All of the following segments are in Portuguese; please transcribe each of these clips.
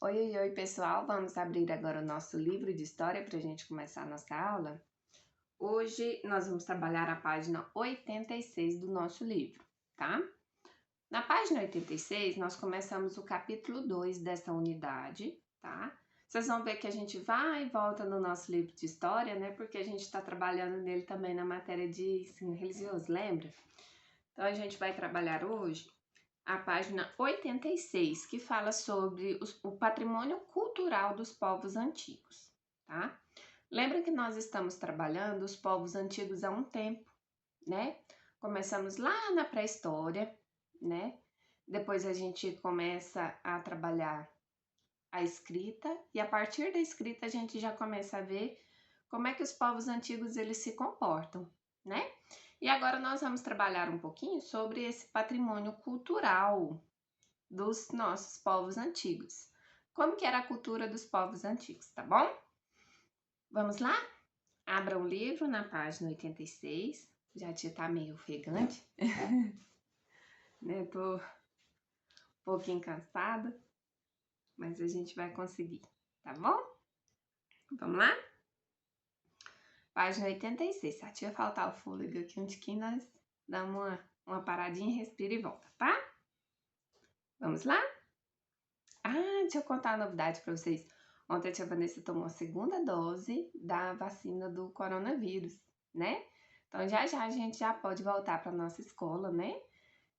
Oi, oi, oi, pessoal! Vamos abrir agora o nosso livro de história para a gente começar a nossa aula. Hoje nós vamos trabalhar a página 86 do nosso livro, tá? Na página 86, nós começamos o capítulo 2 dessa unidade, tá? Vocês vão ver que a gente vai e volta no nosso livro de história, né? Porque a gente está trabalhando nele também na matéria de ensino religioso, lembra? Então a gente vai trabalhar hoje a página 86, que fala sobre o patrimônio cultural dos povos antigos, tá? Lembra que nós estamos trabalhando os povos antigos há um tempo, né? Começamos lá na pré-história, né? Depois a gente começa a trabalhar a escrita e a partir da escrita a gente já começa a ver como é que os povos antigos eles se comportam, né? E agora nós vamos trabalhar um pouquinho sobre esse patrimônio cultural dos nossos povos antigos. Como que era a cultura dos povos antigos, tá bom? Vamos lá? Abra o livro na página 86. Já a tia tá meio ofegante, né? Tô um pouquinho cansada, mas a gente vai conseguir, tá bom? Vamos lá? Página 86. Se a tia faltar o fôlego aqui um tiquinho, nós damos uma paradinha, respira e volta, tá? Vamos lá? Deixa eu contar uma novidade para vocês. Ontem a tia Vanessa tomou a segunda dose da vacina do coronavírus, né? Então já a gente já pode voltar para nossa escola, né?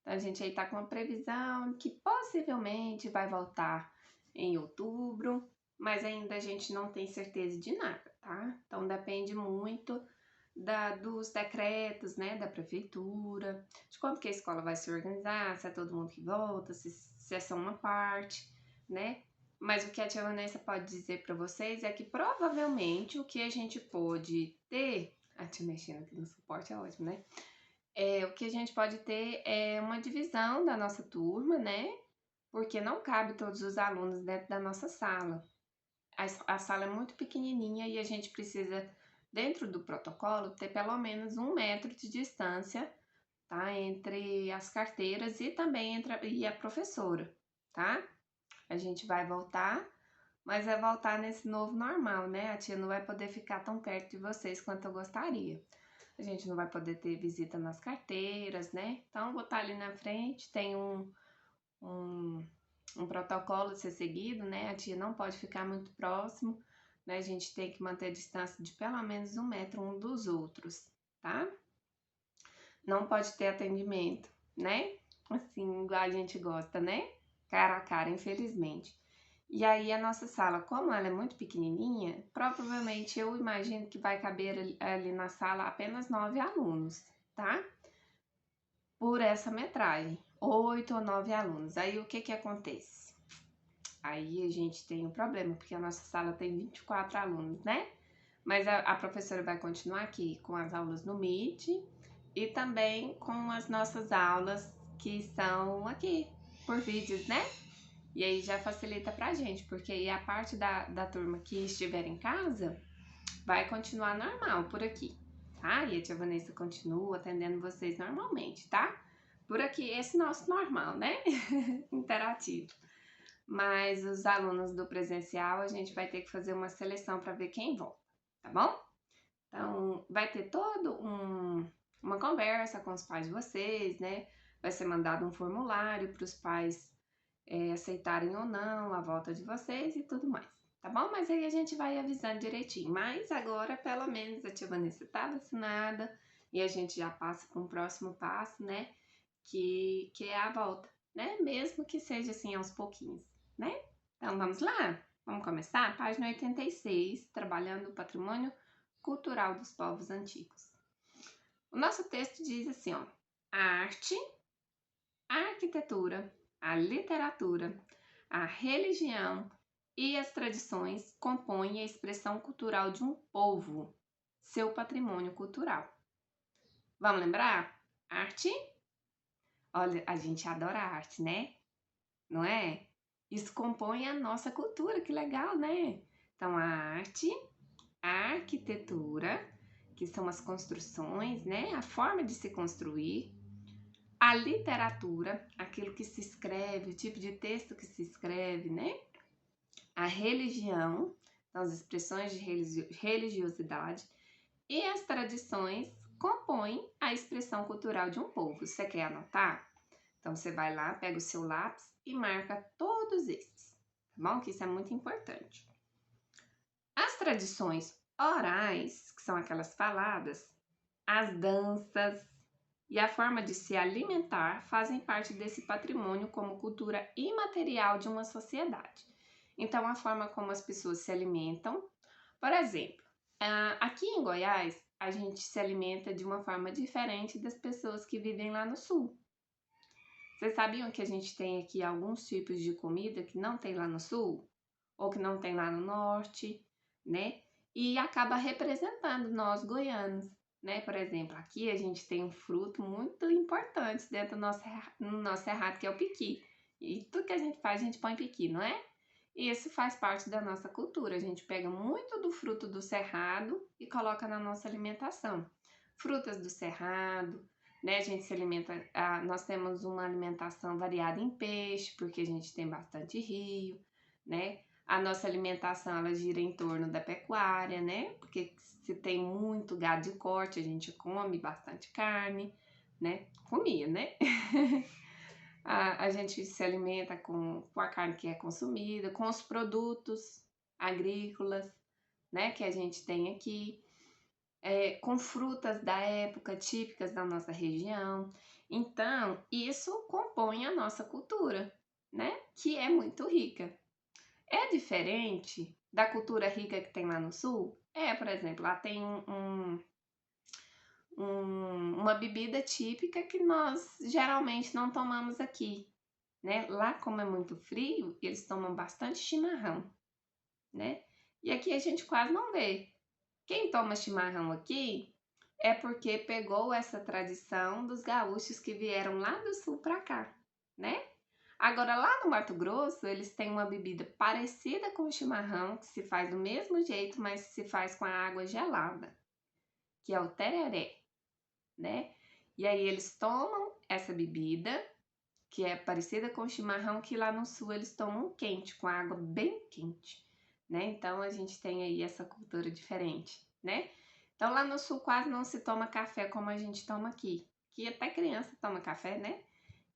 Então a gente aí tá com uma previsão que possivelmente vai voltar em outubro, mas ainda a gente não tem certeza de nada, tá? Então depende muito dos decretos, né, da prefeitura, de como que a escola vai se organizar, se é todo mundo que volta, se é só uma parte, né? Mas o que a tia Vanessa pode dizer para vocês é que provavelmente o que a gente pode ter, a tia mexendo aqui no suporte é ótimo, né? O que a gente pode ter é uma divisão da nossa turma, né? Porque não cabe todos os alunos dentro da nossa sala. A sala é muito pequenininha e a gente precisa, dentro do protocolo, ter pelo menos 1 metro de distância, tá? Entre as carteiras e também entre a professora, tá? A gente vai voltar, mas vai voltar nesse novo normal, né? A tia não vai poder ficar tão perto de vocês quanto eu gostaria. A gente não vai poder ter visita nas carteiras, né? Então, vou estar ali na frente, tem um protocolo a ser seguido, né? A tia não pode ficar muito próximo, né? A gente tem que manter a distância de pelo menos 1 metro um dos outros, tá? Não pode ter atendimento, né? Assim, igual a gente gosta, né? Cara a cara, infelizmente. E aí a nossa sala, como ela é muito pequenininha, provavelmente eu imagino que vai caber ali na sala apenas 9 alunos, tá? Por essa metragem, 8 ou 9 alunos. Aí o que que acontece? Aí a gente tem um problema, porque a nossa sala tem 24 alunos, né? Mas a professora vai continuar aqui com as aulas no Meet e também com as nossas aulas que são aqui por vídeos, né? E aí já facilita pra gente, porque aí a parte da turma que estiver em casa vai continuar normal por aqui, tá? E a tia Vanessa continua atendendo vocês normalmente, tá? Por aqui, esse nosso normal, né? Interativo. Mas os alunos do presencial, a gente vai ter que fazer uma seleção para ver quem volta, tá bom? Então, vai ter uma conversa com os pais de vocês, né? Vai ser mandado um formulário para os pais aceitarem ou não a volta de vocês e tudo mais, tá bom? Mas aí a gente vai avisando direitinho. Mas agora, pelo menos, a tia Vanessa tá vacinada e a gente já passa para um próximo passo, né? Que é a volta, né? Mesmo que seja assim aos pouquinhos, né? Então vamos lá? Vamos começar? Página 86, trabalhando o patrimônio cultural dos povos antigos. O nosso texto diz assim, ó: a arte, a arquitetura, a literatura, a religião e as tradições compõem a expressão cultural de um povo, seu patrimônio cultural. Vamos lembrar? Arte. Olha, a gente adora arte, né? Não é? Isso compõe a nossa cultura, que legal, né? Então, a arte, a arquitetura, que são as construções, né? A forma de se construir. A literatura, aquilo que se escreve, o tipo de texto que se escreve, né? religião, então as expressões de religiosidade, e as tradições compõem a expressão cultural de um povo. Você quer anotar? Então você vai lá, pega o seu lápis e marca todos esses, tá bom? Que isso é muito importante. As tradições orais, que são aquelas faladas, as danças e a forma de se alimentar fazem parte desse patrimônio como cultura imaterial de uma sociedade. Então, a forma como as pessoas se alimentam, por exemplo, aqui em Goiás, a gente se alimenta de uma forma diferente das pessoas que vivem lá no sul. Vocês sabiam que a gente tem aqui alguns tipos de comida que não tem lá no sul? Ou que não tem lá no norte, né? E acaba representando nós goianos, né? Por exemplo, aqui a gente tem um fruto muito importante dentro no nosso cerrado, que é o piqui. E tudo que a gente faz, a gente põe piqui, não é? E isso faz parte da nossa cultura. A gente pega muito do fruto do cerrado e coloca na nossa alimentação. Frutas do cerrado, né? A gente se alimenta, nós temos uma alimentação variada em peixe, porque a gente tem bastante rio, né? A nossa alimentação, ela gira em torno da pecuária, né? Porque se tem muito gado de corte, a gente come bastante carne, né? Comia, né? A gente se alimenta com a carne que é consumida, com os produtos agrícolas, né? Que a gente tem aqui, com frutas da época, típicas da nossa região. Então, isso compõe a nossa cultura, né? Que é muito rica. É diferente da cultura rica que tem lá no sul? Por exemplo, lá tem uma bebida típica que nós geralmente não tomamos aqui, né? Lá, como é muito frio, eles tomam bastante chimarrão, né? E aqui a gente quase não vê. Quem toma chimarrão aqui é porque pegou essa tradição dos gaúchos que vieram lá do sul para cá, né? Agora, lá no Mato Grosso, eles têm uma bebida parecida com o chimarrão, que se faz do mesmo jeito, mas se faz com a água gelada, que é o tereré, né? E aí eles tomam essa bebida, que é parecida com o chimarrão, que lá no sul eles tomam quente, com a água bem quente, né? Então, a gente tem aí essa cultura diferente, né? Então, lá no sul quase não se toma café como a gente toma aqui, que até criança toma café, né?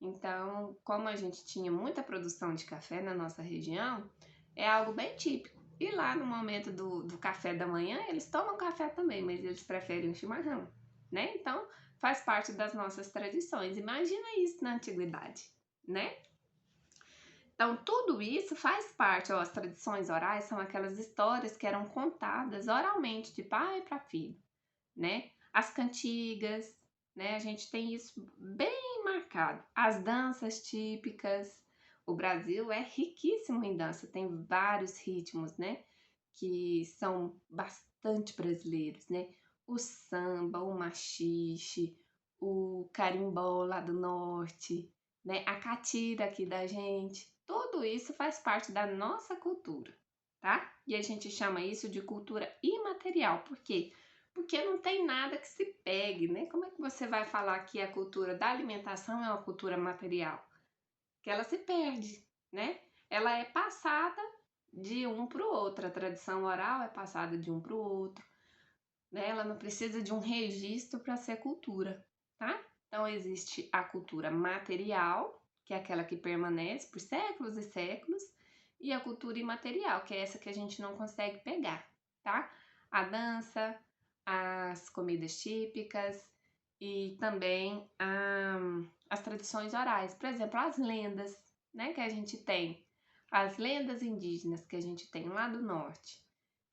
Então, como a gente tinha muita produção de café na nossa região, é algo bem típico. E lá no momento do café da manhã, eles tomam café também, mas eles preferem o chimarrão, né? Então, faz parte das nossas tradições. Imagina isso na antiguidade, né? Então, tudo isso faz parte, as tradições orais são aquelas histórias que eram contadas oralmente de pai para filho, né? As cantigas, né? A gente tem isso bem marcado. As danças típicas. O Brasil é riquíssimo em dança, tem vários ritmos, né? Que são bastante brasileiros, né? O samba, o maxixe, o carimbó lá do norte, né? A catira aqui da gente. Tudo isso faz parte da nossa cultura, tá? E a gente chama isso de cultura imaterial. Por quê? Porque não tem nada que se pegue, né? Como é que você vai falar que a cultura da alimentação é uma cultura material? Que ela se perde, né? Ela é passada de um para o outro. A tradição oral é passada de um para o outro, né? Ela não precisa de um registro para ser cultura, tá? Então existe a cultura material, que é aquela que permanece por séculos e séculos, e a cultura imaterial, que é essa que a gente não consegue pegar, tá? A dança, as comidas típicas e também as tradições orais. Por exemplo, as lendas, né, que a gente tem. As lendas indígenas que a gente tem lá do norte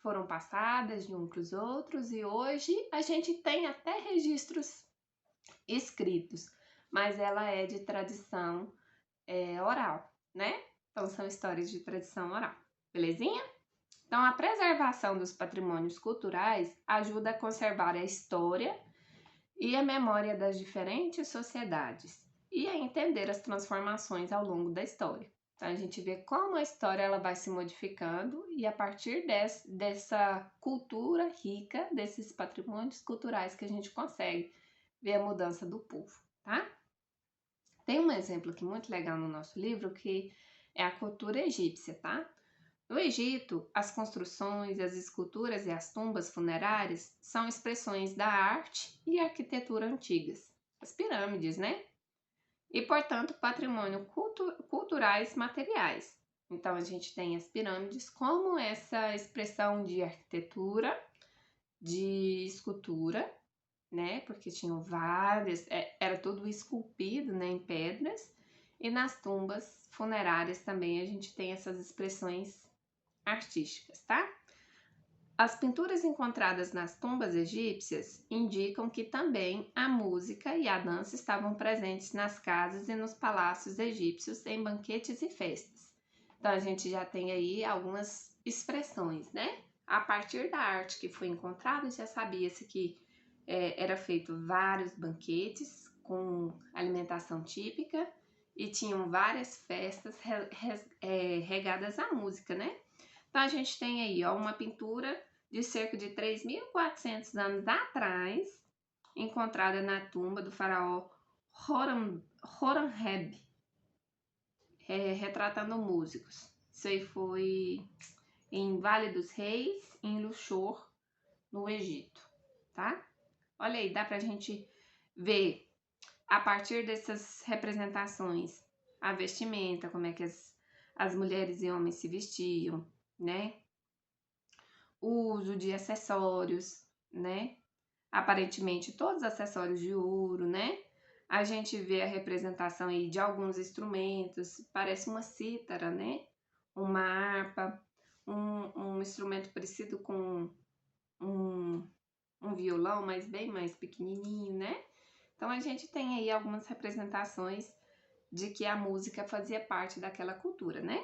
foram passadas de um para os outros e hoje a gente tem até registros escritos, mas ela é de tradição oral, né? Então são histórias de tradição oral, belezinha? Então a preservação dos patrimônios culturais ajuda a conservar a história e a memória das diferentes sociedades e a entender as transformações ao longo da história. Então a gente vê como a história ela vai se modificando e a partir dessa cultura rica, desses patrimônios culturais que a gente consegue ver a mudança do povo, tá? Tem um exemplo aqui muito legal no nosso livro que é a cultura egípcia, tá? No Egito, as construções, as esculturas e as tumbas funerárias são expressões da arte e arquitetura antigas, as pirâmides, né? E, portanto, patrimônio culturais materiais. Então, a gente tem as pirâmides como essa expressão de arquitetura, de escultura, né? Porque tinham várias, era tudo esculpido, né, em pedras. E nas tumbas funerárias também a gente tem essas expressões artísticas, tá? As pinturas encontradas nas tumbas egípcias indicam que também a música e a dança estavam presentes nas casas e nos palácios egípcios em banquetes e festas. Então a gente já tem aí algumas expressões, né? A partir da arte que foi encontrada, já sabia-se que era feito vários banquetes com alimentação típica e tinham várias festas regadas à música, né? Então a gente tem aí, ó, uma pintura de cerca de 3.400 anos atrás, encontrada na tumba do faraó Horemheb, retratando músicos. Isso aí foi em Vale dos Reis, em Luxor, no Egito, tá? Olha aí, dá pra gente ver, a partir dessas representações, a vestimenta, como é que as mulheres e homens se vestiam, né? O uso de acessórios, né? Aparentemente todos acessórios de ouro, né? A gente vê a representação aí de alguns instrumentos, parece uma cítara, né? Uma harpa, um instrumento parecido com um violão, mas bem mais pequenininho, né? Então a gente tem aí algumas representações de que a música fazia parte daquela cultura, né?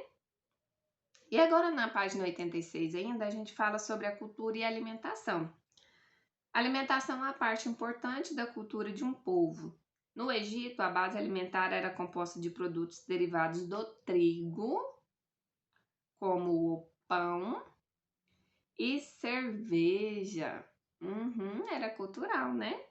E agora na página 86 ainda a gente fala sobre a cultura e a alimentação. A alimentação é uma parte importante da cultura de um povo. No Egito, a base alimentar era composta de produtos derivados do trigo, como o pão e cerveja. Era cultural, né?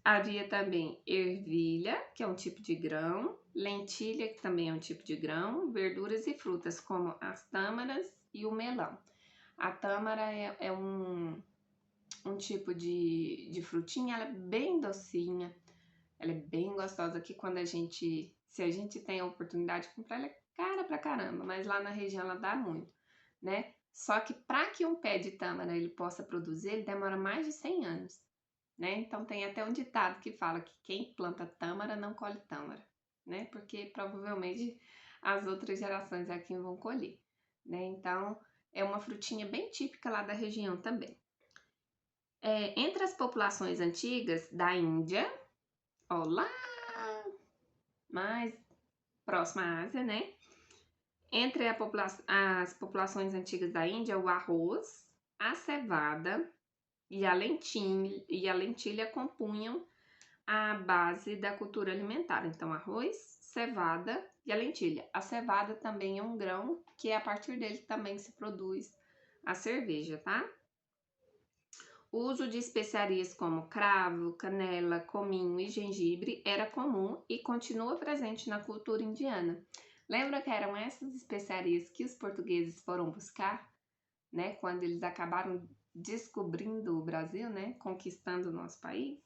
Havia também ervilha, que é um tipo de grão, lentilha, que também é um tipo de grão, verduras e frutas, como as tâmaras e o melão. A tâmara é um tipo de frutinha, ela é bem docinha, ela é bem gostosa, que quando se a gente tem a oportunidade de comprar, ela é cara pra caramba, mas lá na região ela dá muito, né? Só que para que um pé de tâmara ele possa produzir, ele demora mais de 100 anos, né? Então tem até um ditado que fala que quem planta tâmara não colhe tâmara, né? Porque provavelmente as outras gerações aqui vão colher, né? Então é uma frutinha bem típica lá da região também. Entre as populações antigas da Índia, ó, lá mais próxima à Ásia, né? Entre as populações antigas da Índia, o arroz, a cevada e a lentilha compunham a base da cultura alimentar. Então, arroz, cevada e a lentilha. A cevada também é um grão que a partir dele também se produz a cerveja, tá? O uso de especiarias como cravo, canela, cominho e gengibre era comum e continua presente na cultura indiana. Lembra que eram essas especiarias que os portugueses foram buscar, né, quando eles acabaram descobrindo o Brasil, né, conquistando o nosso país?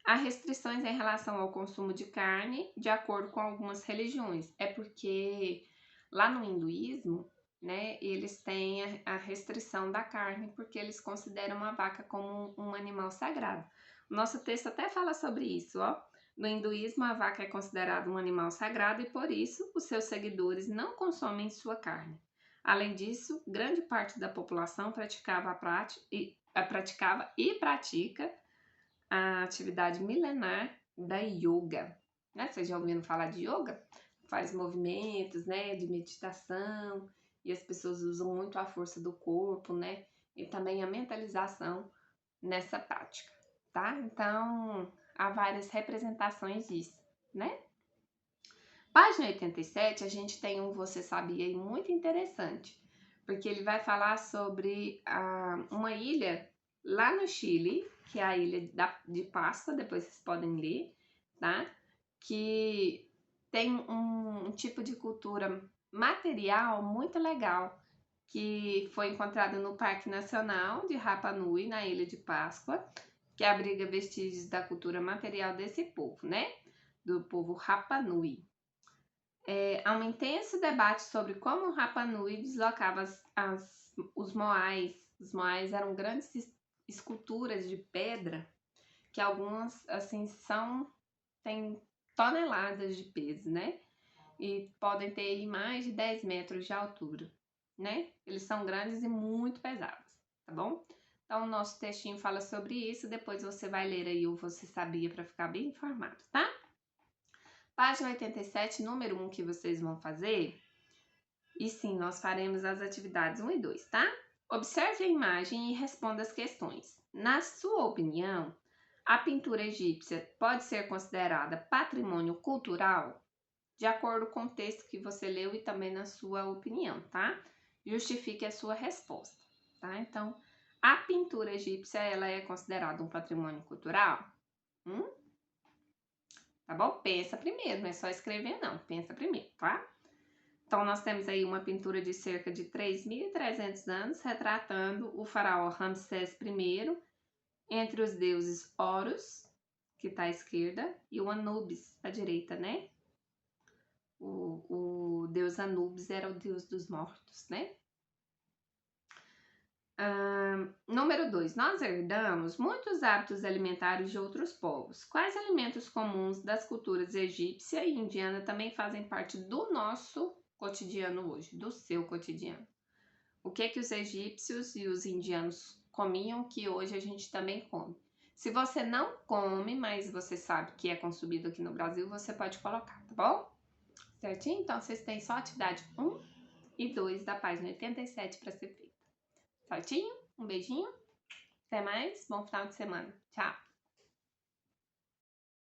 Há restrições em relação ao consumo de carne, de acordo com algumas religiões. É porque lá no hinduísmo, né, eles têm a restrição da carne, porque eles consideram a vaca como um animal sagrado. O nosso texto até fala sobre isso, ó. No hinduísmo, a vaca é considerada um animal sagrado e, por isso, os seus seguidores não consomem sua carne. Além disso, grande parte da população praticava e pratica a atividade milenar da yoga. Né? Vocês já ouviram falar de yoga? Faz movimentos, né, de meditação, e as pessoas usam muito a força do corpo, né, e também a mentalização nessa prática, tá? Então, há várias representações disso, né? Página 87, a gente tem um Você Sabia aí muito interessante, porque ele vai falar sobre uma ilha lá no Chile, que é a ilha de Páscoa, depois vocês podem ler, tá? Que tem um tipo de cultura material muito legal que foi encontrado no Parque Nacional de Rapa Nui, na Ilha de Páscoa, que abriga vestígios da cultura material desse povo, né? Do povo Rapa Nui. Há um intenso debate sobre como o Rapa Nui deslocava os moais. Os moais eram grandes esculturas de pedra que algumas, assim, têm toneladas de peso, né? E podem ter mais de 10 metros de altura, né? Eles são grandes e muito pesados, tá bom? Então, o nosso textinho fala sobre isso, depois você vai ler aí o Você Sabia para ficar bem informado, tá? Página 87, número 1 que vocês vão fazer. E sim, nós faremos as atividades 1 e 2, tá? Observe a imagem e responda as questões. Na sua opinião, a pintura egípcia pode ser considerada patrimônio cultural? De acordo com o texto que você leu e também na sua opinião, tá? Justifique a sua resposta, tá? Então, a pintura egípcia, ela é considerada um patrimônio cultural? Tá bom? Pensa primeiro, não é só escrever não, pensa primeiro, tá? Então, nós temos aí uma pintura de cerca de 3.300 anos, retratando o faraó Ramsés I, entre os deuses Horus, que está à esquerda, e o Anubis, à direita, né? O deus Anubis era o deus dos mortos, né? Número 2. Nós herdamos muitos hábitos alimentares de outros povos. Quais alimentos comuns das culturas egípcia e indiana também fazem parte do nosso cotidiano hoje, do seu cotidiano? O que os egípcios e os indianos comiam que hoje a gente também come? Se você não come, mas você sabe que é consumido aqui no Brasil, você pode colocar, tá bom? Certinho? Então, vocês têm só atividade 1 e 2 da página 87 para ser feita. Certinho? Um beijinho. Até mais. Bom final de semana. Tchau.